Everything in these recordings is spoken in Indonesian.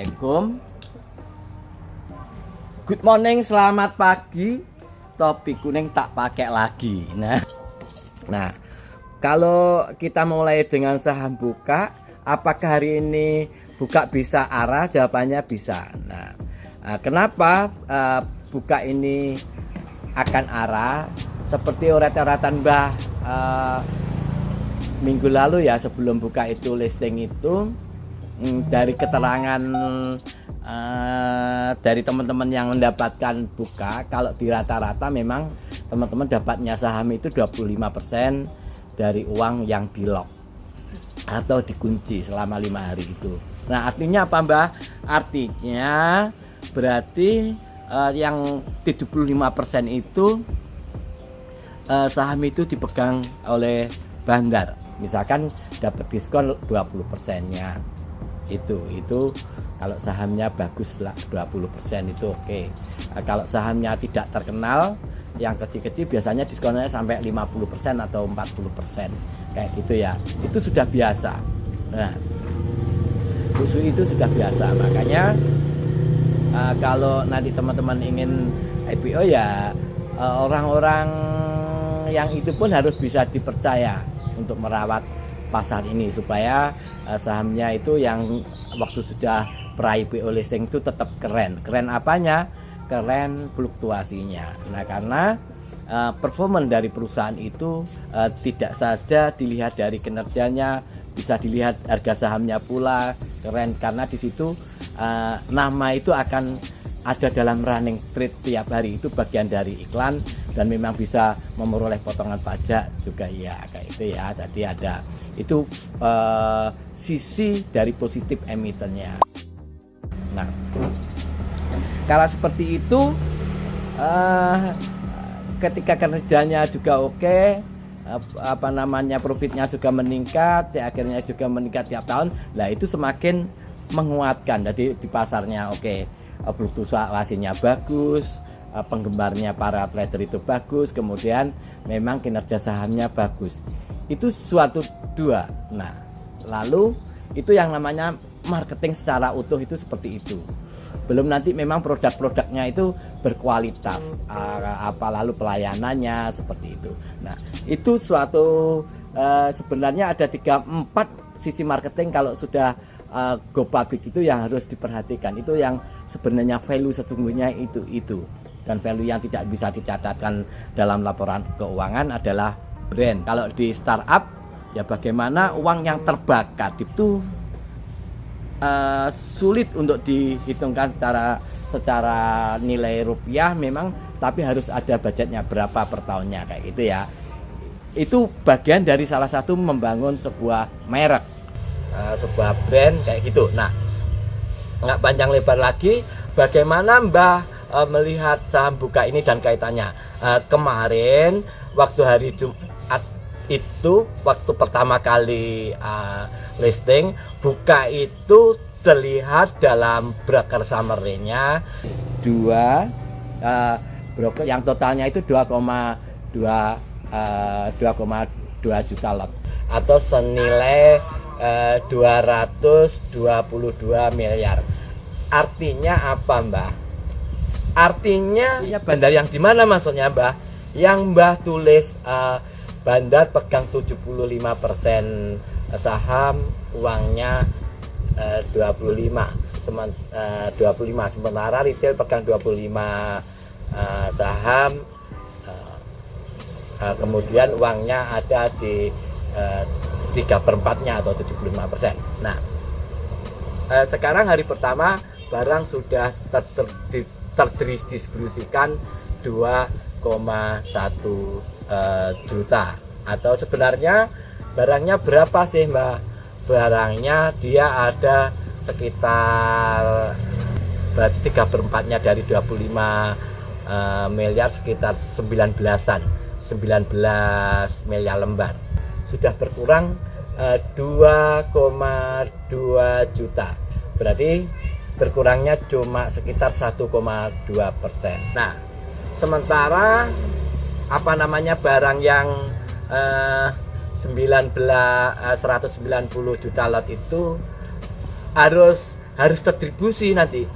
Assalamualaikum. Good morning, selamat pagi. Topi kuning tak pakai lagi. Nah, kalau kita mulai dengan saham buka, apakah hari ini buka bisa arah? Jawabannya bisa. Nah, kenapa buka ini akan arah? Seperti urat-uratan Mbah minggu lalu ya, sebelum buka itu listing itu, dari keterangan dari teman-teman yang mendapatkan buka, kalau di rata-rata memang teman-teman dapatnya saham itu 25% dari uang yang di lock atau dikunci selama 5 hari itu. Nah, artinya apa Mbah? Artinya berarti yang 75% itu saham itu dipegang oleh bandar. Misalkan dapat diskon 20%-nya. Itu kalau sahamnya bagus lah 20% itu oke. Kalau sahamnya tidak terkenal, yang kecil-kecil biasanya diskonnya sampai 50% atau 40%. Kayak gitu ya. Itu sudah biasa. Nah, itu sudah biasa. Makanya kalau nanti teman-teman ingin IPO ya, orang-orang yang itu pun harus bisa dipercaya untuk merawat pasar ini supaya sahamnya itu yang waktu sudah pra-IPO listing itu tetap keren. Keren apanya? Keren fluktuasinya. Nah, karena performa dari perusahaan itu tidak saja dilihat dari kinerjanya, bisa dilihat harga sahamnya pula keren, karena di situ nama itu akan ada dalam running trade tiap hari, itu bagian dari iklan dan memang bisa memperoleh potongan pajak juga ya, kayak itu ya. Tadi ada itu sisi dari positif emitennya. Nah, kalau seperti itu ketika kerjanya juga oke, profitnya juga meningkat, akhirnya juga meningkat tiap tahun. Nah, itu semakin menguatkan. Jadi di pasarnya oke, fluktuasinya bagus, penggemarnya para trader itu bagus, kemudian memang kinerja sahamnya bagus. Itu suatu dua. Nah, lalu itu yang namanya marketing secara utuh, itu seperti itu. Belum nanti memang produk-produknya itu berkualitas, lalu pelayanannya seperti itu. Nah, itu suatu sebenarnya ada 3-4 sisi marketing kalau sudah go public itu yang harus diperhatikan. Itu yang sebenarnya value sesungguhnya itu. Dan value yang tidak bisa dicatatkan dalam laporan keuangan adalah brand. Kalau di startup ya bagaimana uang yang terbakar itu sulit untuk dihitungkan secara nilai rupiah memang, tapi harus ada budgetnya berapa per tahunnya kayak gitu ya. Itu bagian dari salah satu membangun sebuah merek, sebuah brand kayak gitu. Nah, nggak panjang lebar lagi, bagaimana Mbah melihat saham buka ini dan kaitannya. Kemarin waktu hari Jumat itu, waktu pertama kali listing, buka itu terlihat dalam broker summary-nya broker yang totalnya itu 2,2 juta lot atau senilai 222 miliar. Artinya apa Mbah? Artinya bandar yang di mana maksudnya Mbah? Yang Mbah tulis bandar pegang 75% saham, uangnya 25, sementara retail pegang 25 saham, kemudian uangnya ada di 3/4-nya atau 75%. Nah, sekarang hari pertama barang sudah terdistribusikan 2,1 juta. Atau sebenarnya barangnya berapa sih Mbak? Barangnya dia ada sekitar 3/4-nya dari 25 miliar, sekitar 19 miliar lembar. Sudah berkurang 2,2 juta. Berarti berkurangnya cuma sekitar 1,2%. Nah, sementara barang yang 190 juta lot itu harus terdistribusi nanti.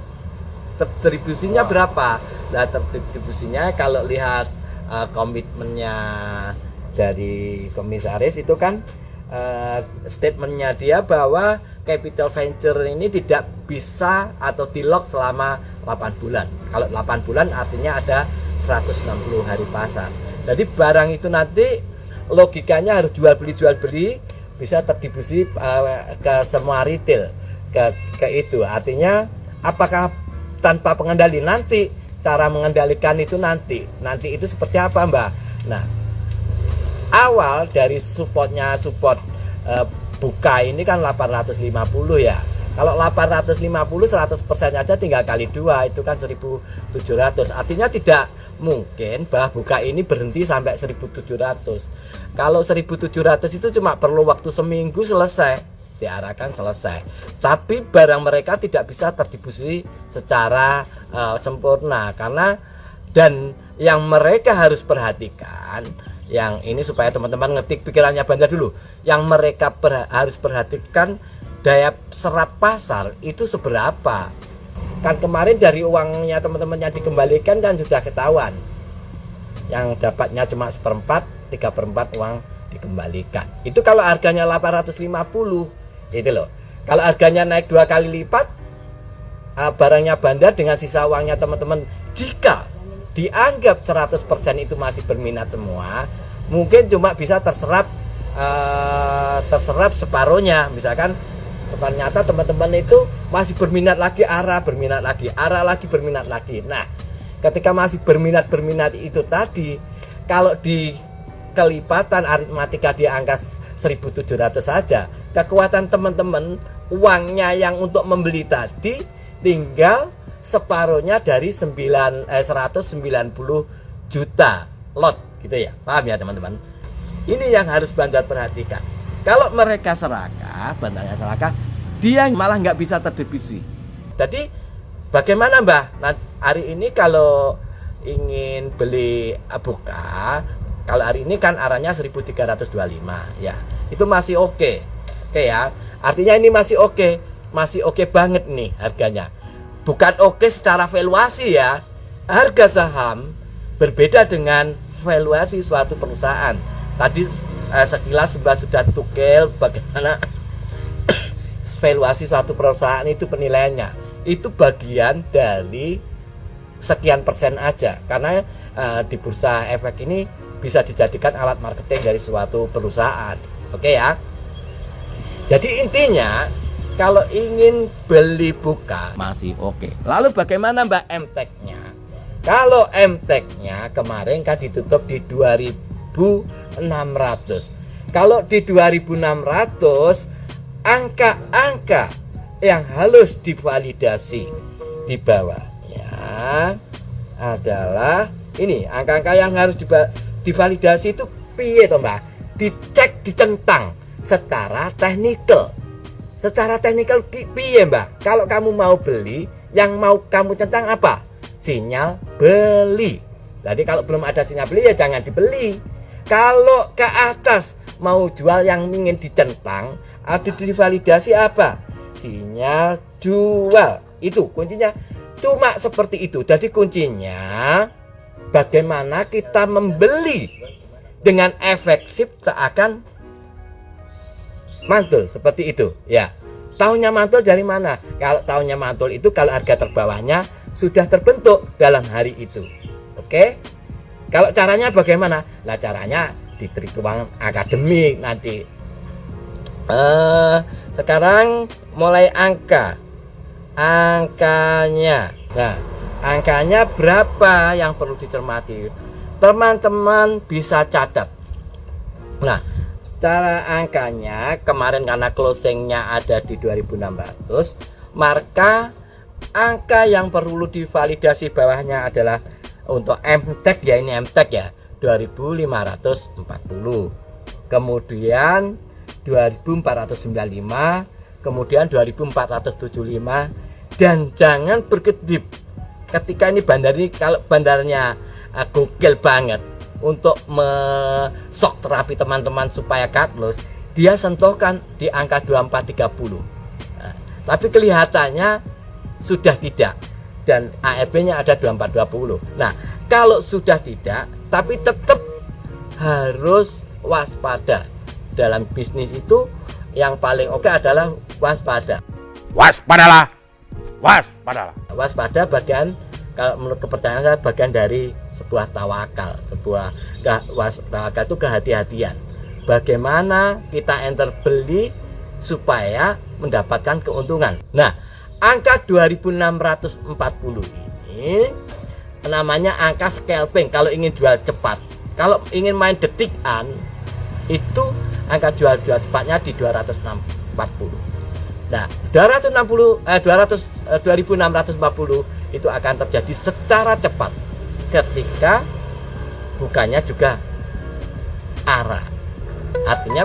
Terdistribusinya berapa? Nah, terdistribusinya kalau lihat komitmennya dari komisaris itu kan statementnya dia bahwa capital venture ini tidak bisa atau di lock selama 8 bulan. Kalau 8 bulan artinya ada 160 hari pasar. Jadi barang itu nanti logikanya harus jual beli bisa terdistribusi ke semua retail ke itu. Artinya apakah tanpa pengendali? Nanti cara mengendalikan itu nanti itu seperti apa, Mbak? Nah, awal dari support buka ini kan 850 ya. Kalau 850 100% aja tinggal kali 2 itu kan 1700. Artinya tidak mungkin bah buka ini berhenti sampai 1700. Kalau 1700 itu cuma perlu waktu seminggu selesai, diarahkan selesai. Tapi barang mereka tidak bisa terdistribusi secara sempurna karena dan yang mereka harus perhatikan yang ini supaya teman-teman ngetik pikirannya Bandar dulu. Yang mereka harus perhatikan daya serap pasar itu seberapa. Kan kemarin dari uangnya teman-teman yang dikembalikan kan sudah ketahuan. Yang dapatnya cuma 1/4, 3/4 uang dikembalikan. Itu kalau harganya 850 itu loh. Kalau harganya naik 2 kali lipat, barangnya Bandar dengan sisa uangnya teman-teman jika dianggap 100% itu masih berminat semua, mungkin cuma bisa terserap separuhnya. Misalkan ternyata teman-teman itu masih berminat lagi, berminat lagi. Nah, ketika masih berminat itu tadi, kalau di kelipatan aritmatika di angka 1700 saja, kekuatan teman-teman uangnya yang untuk membeli tadi tinggal separuhnya dari 190 juta lot gitu ya. Paham ya teman-teman? Ini yang harus Bandar perhatikan. Kalau mereka serakah, Bandarnya serakah, dia malah nggak bisa terdistribusi. Jadi bagaimana Mbah? Nah, hari ini kalau ingin beli buka, kalau hari ini kan arahnya 1325 ya. Itu masih oke. Oke ya. Artinya ini masih oke. Masih oke banget nih harganya. Bukan oke secara valuasi ya. Harga saham berbeda dengan valuasi suatu perusahaan. Tadi sekilas Mbak sudah tukel bagaimana valuasi suatu perusahaan itu penilaiannya. Itu bagian dari sekian persen aja. Karena di bursa efek ini bisa dijadikan alat marketing dari suatu perusahaan. Oke ya. Jadi intinya kalau ingin beli buka masih oke. Lalu bagaimana Mbak MTEK-nya? Kalau MTEK-nya kemarin kan ditutup di 2600. Kalau di 2600 angka-angka yang harus divalidasi di bawahnya adalah ini. Angka-angka yang harus divalidasi itu piye toh Mbak? Dicek, ditentang secara teknikal. Secara teknikal piye Mbak? Kalau kamu mau beli, yang mau kamu centang apa? Sinyal beli. Jadi kalau belum ada sinyal beli ya jangan dibeli. Kalau ke atas mau jual yang ingin dicentang, ada divalidasi apa? Sinyal jual. Itu kuncinya. Cuma seperti itu. Jadi kuncinya bagaimana kita membeli dengan efektif tak akan mantul seperti itu ya. Tahunnya mantul dari mana? Kalau tahunnya mantul itu kalau harga terbawahnya sudah terbentuk dalam hari itu. Oke? Kalau caranya bagaimana? Nah caranya diberi uang akademik nanti. Sekarang mulai angkanya. Nah, angkanya berapa yang perlu dicermati? Teman-teman bisa catat. Nah, cara angkanya kemarin karena closingnya ada di 2600, maka angka yang perlu divalidasi bawahnya adalah untuk MTEK ya, ini MTEK ya 2540, kemudian 2495, kemudian 2475, dan jangan berkedip ketika ini bandar ini. Kalau bandarnya gokil banget untuk shock terapi teman-teman supaya cut loss, dia sentuhkan di angka 2430. Nah, tapi kelihatannya sudah tidak, dan ARB-nya ada 2420. Nah, kalau sudah tidak tapi tetap harus waspada. Dalam bisnis itu yang paling oke adalah waspada. Waspadalah. Waspadalah. Waspada bagian, kalau menurut kepercayaan saya, bagian dari sebuah tawakal. Tawakal itu kehati-hatian. Bagaimana kita enter beli supaya mendapatkan keuntungan. Nah, angka 2640 ini namanya angka scalping kalau ingin jual cepat. Kalau ingin main detikan, itu angka jual cepatnya di 240. Nah, 2640 itu akan terjadi secara cepat ketika bukannya juga arah. Artinya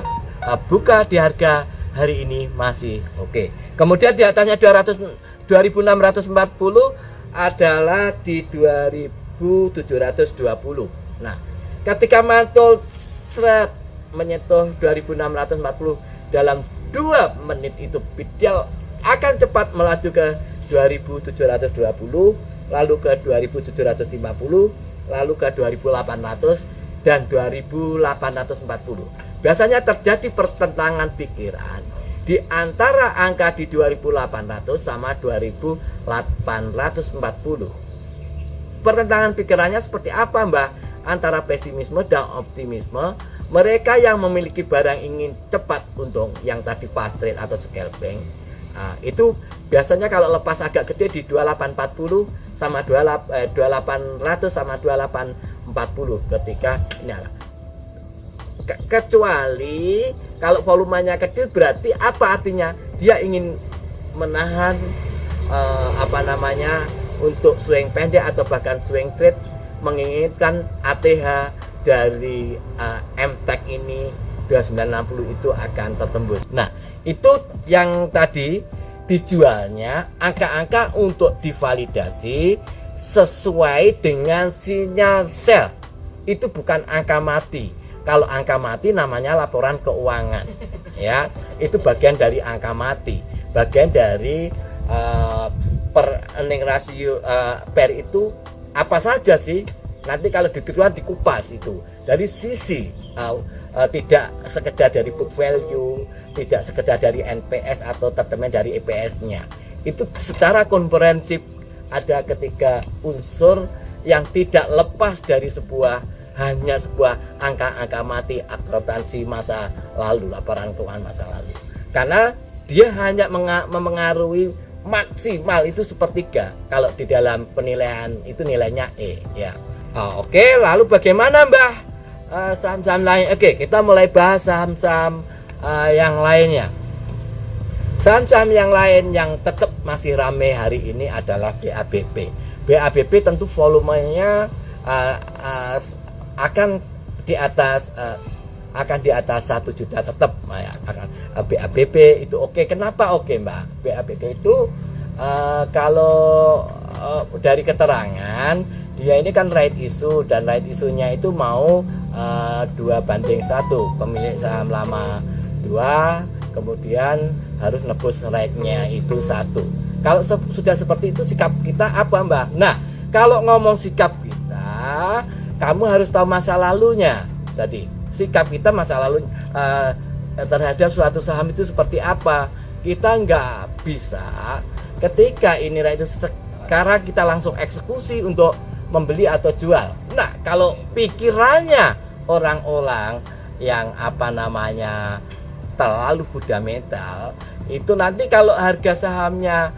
buka di harga hari ini masih oke. Kemudian di atasnya 2640 adalah di 2720. Nah, ketika mantul seret menyentuh 2640 dalam 2 menit itu bidal akan cepat melaju ke 2720, lalu ke 2750, lalu ke 2800 dan 2840. Biasanya terjadi pertentangan pikiran di antara angka di 2800 sama 2840. Pertentangan pikirannya seperti apa, Mbak? Antara pesimisme dan optimisme. Mereka yang memiliki barang ingin cepat untung, yang tadi fast trade atau scalping, itu biasanya kalau lepas agak gede di 2840 sama 2800 sama 2840 ketika ini lah. Kecuali kalau volumenya kecil, berarti apa artinya? Dia ingin menahan untuk swing pendek atau bahkan swing trade, menginginkan ATH dari MTEK ini 2960 itu akan tertembus. Nah, itu yang tadi dijualnya angka-angka untuk divalidasi sesuai dengan sinyal sell. Itu bukan angka mati. Kalau angka mati namanya laporan keuangan, ya. Itu bagian dari angka mati, bagian dari per earning ratio per itu apa saja sih? Nanti kalau ditiruan dikupas itu dari sisi tidak sekedar dari book value, tidak sekedar dari NPS atau tetemen dari EPS-nya. Itu secara komprehensif ada ketiga unsur yang tidak lepas dari hanya sebuah angka-angka mati akuntansi masa lalu, laporan keuangan masa lalu. Karena dia hanya memengaruhi maksimal itu sepertiga. Kalau di dalam penilaian itu nilainya E, ya. Oke, lalu bagaimana, Mbah, saham-saham lain? Oke, kita mulai bahas saham-saham yang lainnya. Saham-saham yang lain yang tetap masih ramai hari ini adalah BABP. BABP tentu volumenya akan di atas 1 juta tetap, ya. BABP itu oke. Kenapa oke, Mbak? BABP itu kalau dari keterangan dia ini kan right issue, dan right issue-nya itu mau 2:1, pemilik saham lama 2, kemudian harus nebus right-nya itu 1. Kalau sudah seperti itu, sikap kita apa, Mbak? Nah, kalau ngomong sikap kita, kamu harus tahu masa lalunya. Tadi sikap kita masa lalu terhadap suatu saham itu seperti apa. Kita nggak bisa ketika ini right itu sekarang kita langsung eksekusi untuk membeli atau jual. Nah, kalau pikirannya orang-orang yang terlalu fundamental, itu nanti kalau harga sahamnya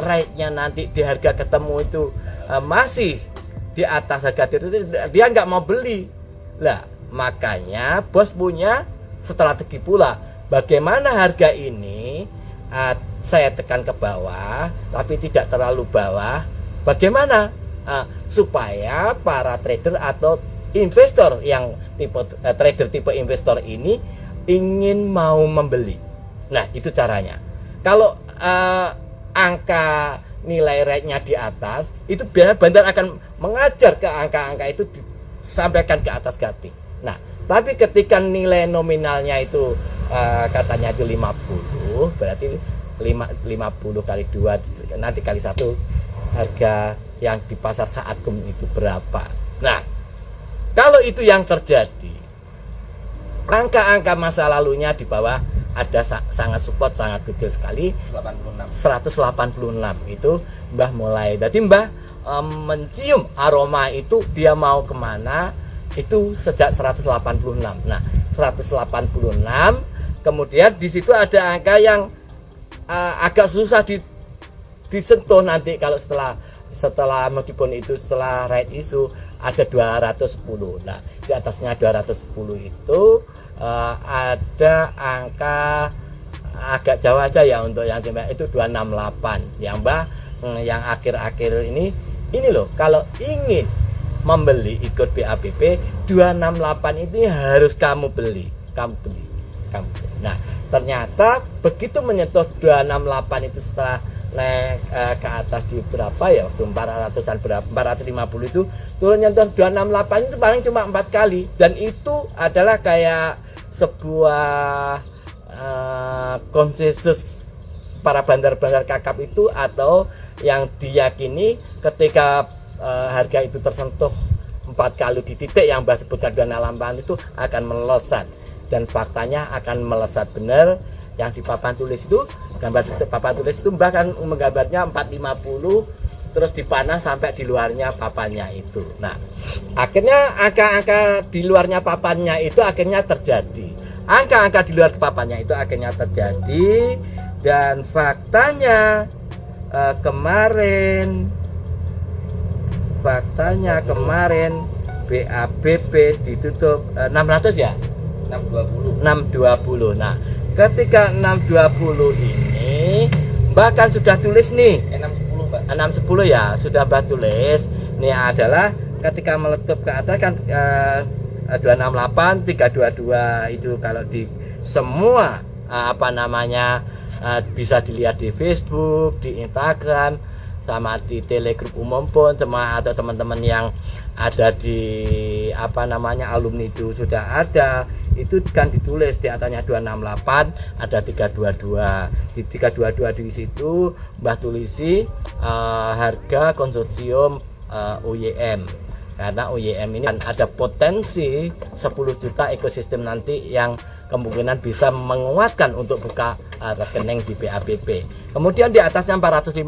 rate-nya nanti di harga ketemu itu masih di atas harga itu, dia nggak mau beli. Lah, makanya bos punya strategi pula. Bagaimana harga ini saya tekan ke bawah tapi tidak terlalu bawah. Bagaimana supaya para trader atau investor yang trader tipe investor ini ingin mau membeli. Nah, itu caranya. Kalau angka nilai rate-nya di atas, itu biasanya bandar akan mengajar ke angka-angka itu disampaikan ke atas gating. Nah, tapi ketika nilai nominalnya itu katanya itu 50, berarti 50 kali 2 nanti kali 1 harga yang di pasar saat itu berapa. Nah, kalau itu yang terjadi, angka-angka masa lalunya di bawah ada sangat support, sangat kecil sekali, 186 itu Mbah mulai. Jadi Mbah mencium aroma itu dia mau kemana itu sejak 186. Nah, 186, kemudian di situ ada angka yang agak susah disentuh nanti kalau setelah meskipun itu setelah right issue ada 210. Nah, di atasnya 210 itu ada angka agak jauh aja ya untuk yang itu 268. Yang akhir-akhir ini loh, kalau ingin membeli ikut BAPP 268 ini harus kamu beli. Nah, ternyata begitu menyentuh 268 itu setelah naik ke atas di berapa ya, waktu 400-an berapa, 450 itu turun nyentuh 268 itu paling cuma 4 kali, dan itu adalah kayak sebuah konsensus para bandar-bandar kakap itu, atau yang diyakini ketika harga itu tersentuh 4 kali di titik yang Mbah sebutkan 268 itu akan melesat, dan faktanya akan melesat benar. Yang di papan tulis itu, gambar papan tulis itu Mbah kan menggambarnya 450 terus dipanah sampai di luarnya papannya itu. Nah, akhirnya angka-angka di luarnya papannya itu akhirnya terjadi. Angka-angka di luar papannya itu akhirnya terjadi, dan faktanya kemarin BAPP ditutup 600 ya? 620. Nah, ketika 620 ini bahkan sudah tulis nih 610 Pak. 610 ya, sudah Mbah tulis. Ini adalah ketika meletup ke atas kan 268 322 itu kalau di semua bisa dilihat di Facebook, di Instagram, sama di Telegram umum pun, sama atau teman-teman yang ada di alumni itu sudah ada, itu kan ditulis di atasnya 268 ada 322. Di 322 di situ Mbah tulisi harga konsorsium UYM, karena UYM ini kan ada potensi 10 juta ekosistem nanti yang kemungkinan bisa menguatkan untuk buka rekening di BAPP. Kemudian di atasnya 450,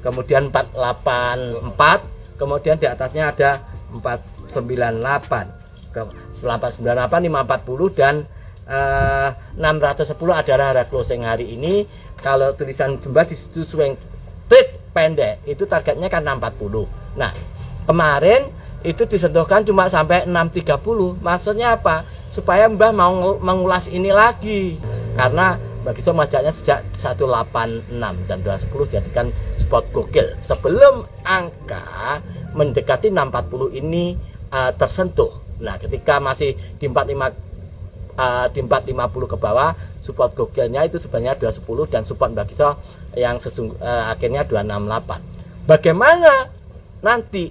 kemudian 484, kemudian di atasnya ada 498. Setelah 498 540 dan 610 adalah harga closing hari ini. Kalau tulisan Mbah di situ swing trade pendek itu targetnya kan 640. Nah, kemarin itu disentuhkan cuma sampai 630. Maksudnya apa? Supaya Mbah mau mengulas ini lagi, karena bagi saya majaknya sejak 186 dan 210 jadikan spot gokil sebelum angka mendekati 640 ini tersentuh. Nah, ketika masih di 450 ke bawah, support gokilnya itu sebenarnya 210, dan support bagi saya yang akhirnya 268. Bagaimana nanti?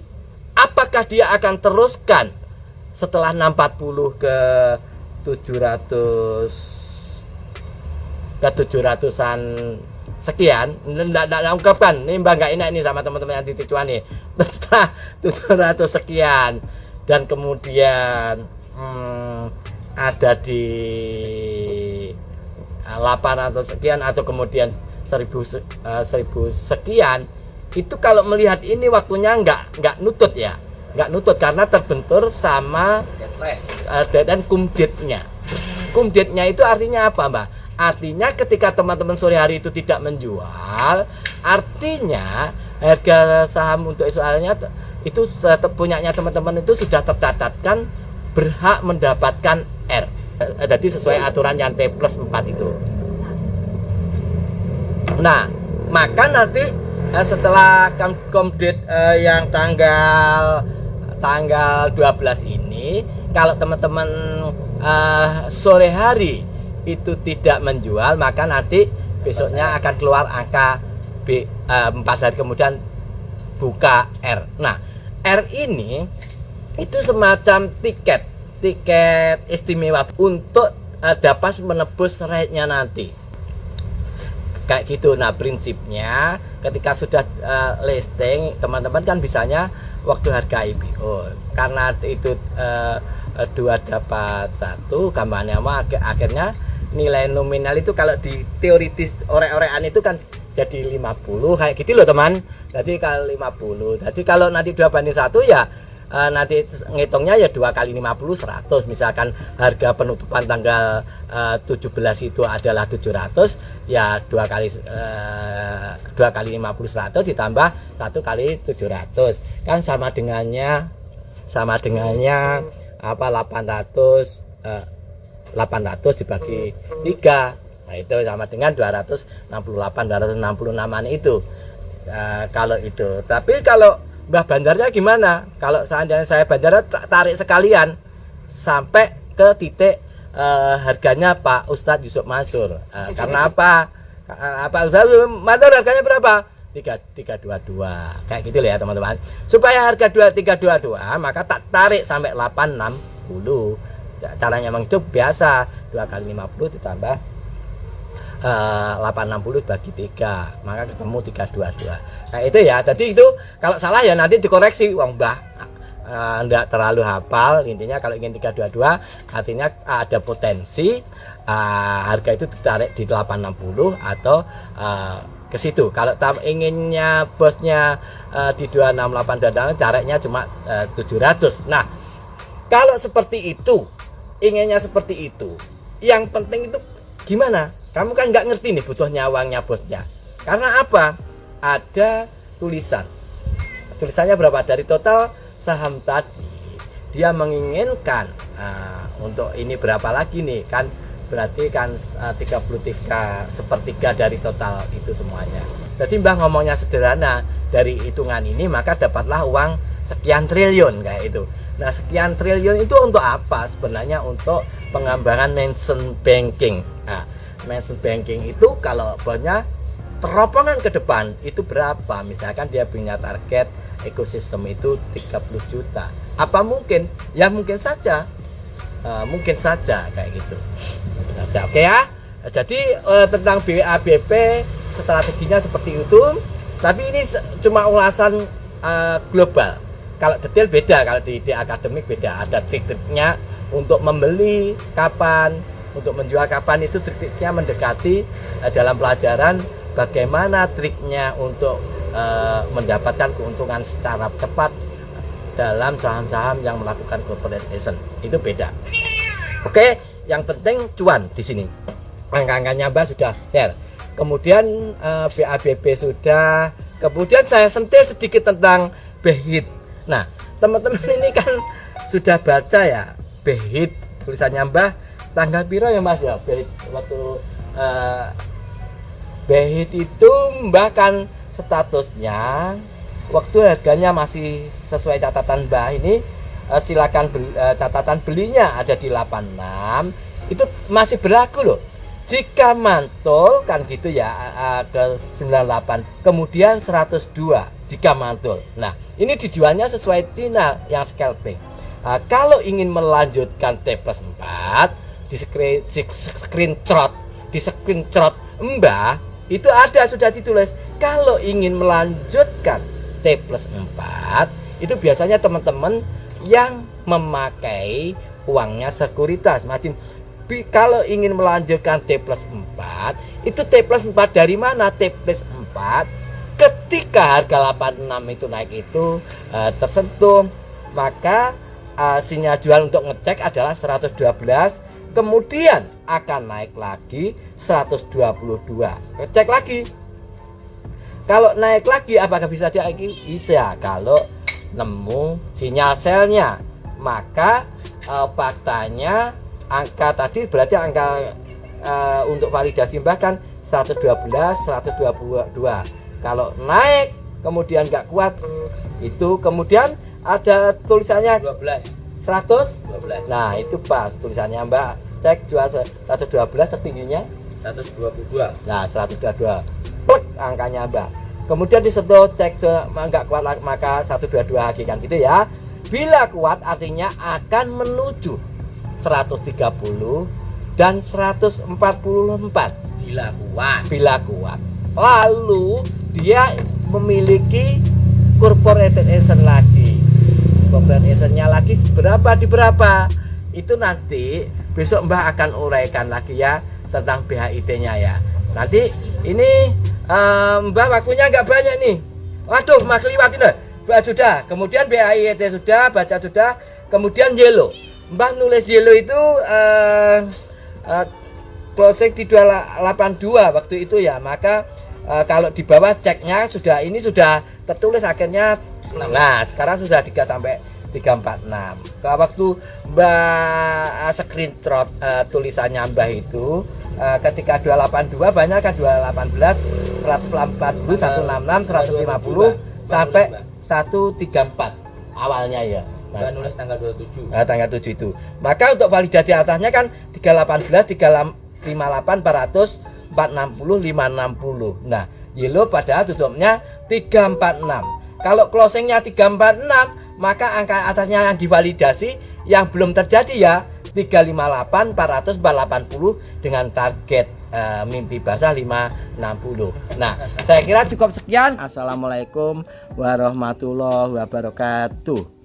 Apakah dia akan teruskan setelah 640 ke 700-an sekian? Tidak ungkapkan, ini Mbah nggak enak ini sama teman-teman yang di Ticuan nih. Setelah 700 sekian dan kemudian ada di 800 sekian atau kemudian 1000 sekian, itu kalau melihat ini waktunya nggak nutut ya, nggak nutut karena terbentur sama dan kumdetnya. Kumdetnya itu artinya apa, Mbak? Artinya ketika teman-teman sore hari itu tidak menjual, artinya harga saham untuk soalnya itu punyanya teman-teman itu sudah tercatatkan berhak mendapatkan R. Jadi sesuai aturan yang T+4 itu. Nah, maka nanti setelah komdit yang tanggal 12 ini, kalau teman-teman sore hari itu tidak menjual, maka nanti besoknya akan keluar angka 4 hari kemudian buka R. Nah, R ini itu semacam tiket istimewa untuk dapat menebus rate-nya nanti. kayak gitu. Nah prinsipnya ketika sudah listing, teman-teman kan bisanya waktu harga IPO, karena itu 2 dapat 1 gambarnya akhirnya nilai nominal itu kalau di teoritis orek-orekan itu kan jadi 50 kayak gitu loh teman. Jadi kalau 50, jadi kalau nanti 2/1 ya nanti ngitungnya ya 2 kali 50 100. Misalkan harga penutupan tanggal 17 itu adalah 700, ya 2 kali 50 100 ditambah 1 kali 700 kan sama dengannya apa 800 dibagi 3. Nah itu sama dengan 266 itu kalau itu. Tapi kalau Mbah Bandarnya gimana? Kalau seandainya saya bandara tarik sekalian sampai ke titik harganya Pak Ustadz Yusuf Mansur. Karena apa? Pak Ustadz Yusuf Mansur harganya berapa? 322 kayak gitu ya teman-teman. Supaya harga 322 maka tak tarik sampai 860. Caranya memang itu biasa, 2 kali 50 ditambah 860 bagi 3 maka ketemu 322. Nah itu ya, jadi itu kalau salah ya nanti dikoreksi Wong Mbah enggak terlalu hafal. Intinya kalau ingin 322 artinya ada potensi harga itu ditarik di 860 atau ke situ. Kalau inginnya bosnya di 268 dan tariknya cuma 700. Nah kalau seperti itu, inginnya seperti itu, yang penting itu gimana? Kamu kan nggak ngerti nih butuhnya uangnya bosnya. Karena apa? Ada tulisannya berapa dari total saham tadi. Dia menginginkan untuk ini berapa lagi nih kan? Berarti kan 33 sepertiga dari total itu semuanya. Jadi Mbah ngomongnya sederhana, dari hitungan ini maka dapatlah uang sekian triliun kayak itu. Nah sekian triliun itu untuk apa? Sebenarnya untuk pengembangan mention banking. Nah, mention banking itu kalau bosnya teropongan ke depan itu berapa? Misalkan dia punya target ekosistem itu 30 juta. Apa mungkin? Ya mungkin saja. Mungkin saja kayak gitu. Oke ya. Jadi tentang BABP strateginya seperti itu. Tapi ini cuma ulasan global. Kalau detail beda, kalau di akademik beda. Ada trik-triknya untuk membeli kapan, untuk menjual kapan, itu trik-triknya mendekati dalam pelajaran bagaimana triknya untuk mendapatkan keuntungan secara cepat dalam saham-saham yang melakukan corporate action. Itu beda. Oke, yang penting cuan di sini. Angka-angkanya Mbak sudah share. Kemudian BABP sudah. Kemudian saya sentil sedikit tentang BHIT. Nah, teman-teman ini kan sudah baca ya BHIT, tulisannya Mbah tanggal piro ya Mas ya BHIT waktu BHIT itu Mbah kan statusnya waktu harganya masih sesuai catatan Mbah ini silakan catatan belinya ada di 86 itu masih berlaku loh. Jika mantul kan gitu ya ke 98 kemudian 102 jika mantul. Nah ini dijualnya sesuai Cina yang scalping. Kalau ingin melanjutkan T+4 di screenshot Mbah itu ada sudah ditulis. Kalau ingin melanjutkan T+4 itu biasanya teman-teman yang memakai uangnya sekuritas macam. Kalau ingin melanjutkan T+4 itu T+4 dari mana? T+4 ketika harga 86 itu naik itu tersentuh maka sinyal jual untuk ngecek adalah 112 kemudian akan naik lagi 122 ngecek lagi. Kalau naik lagi apakah bisa diaiki? Bisa kalau nemu sinyal selnya maka faktanya angka tadi berarti angka untuk validasi bahkan 112 122 kalau naik kemudian nggak kuat itu kemudian ada tulisannya 12 100 nah itu pas tulisannya Mbak cek jual 112 tertingginya 122 nah 122 plek angkanya Mbak kemudian disentuh cek nggak kuat maka 122 lagi kan gitu ya. Bila kuat artinya akan menuju 130 dan 144 bila kuat. Lalu dia memiliki corporate action lagi. Corporate actionnya lagi berapa di berapa? Itu nanti besok Mbah akan uraikan lagi ya tentang BHIT-nya ya. Nanti ini Mbah waktunya nggak banyak nih. Waduh, mak liwatin deh. Sudah, kemudian BHIT sudah, baca sudah, kemudian yellow. Mbah nulis yellow itu closing di 282 waktu itu ya. Maka kalau di bawah ceknya sudah ini sudah tertulis akhirnya. Nah, sekarang sudah 3 sampai 346. Kalau waktu Mbah screenshot tulisannya Mbah itu ketika 282 banyak kan 218, 140, 166, 150 sampai 134 awalnya ya. Mbak nulis tanggal 27. Tanggal 7 itu. Maka untuk validasi atasnya kan 318, 358, 400, 460, 560. Nah, yellow padahal tutupnya 346. Kalau closingnya 346, maka angka atasnya yang divalidasi yang belum terjadi ya 358, 400, 480 dengan target mimpi basah 560. Nah, saya kira cukup sekian. Assalamualaikum warahmatullahi wabarakatuh.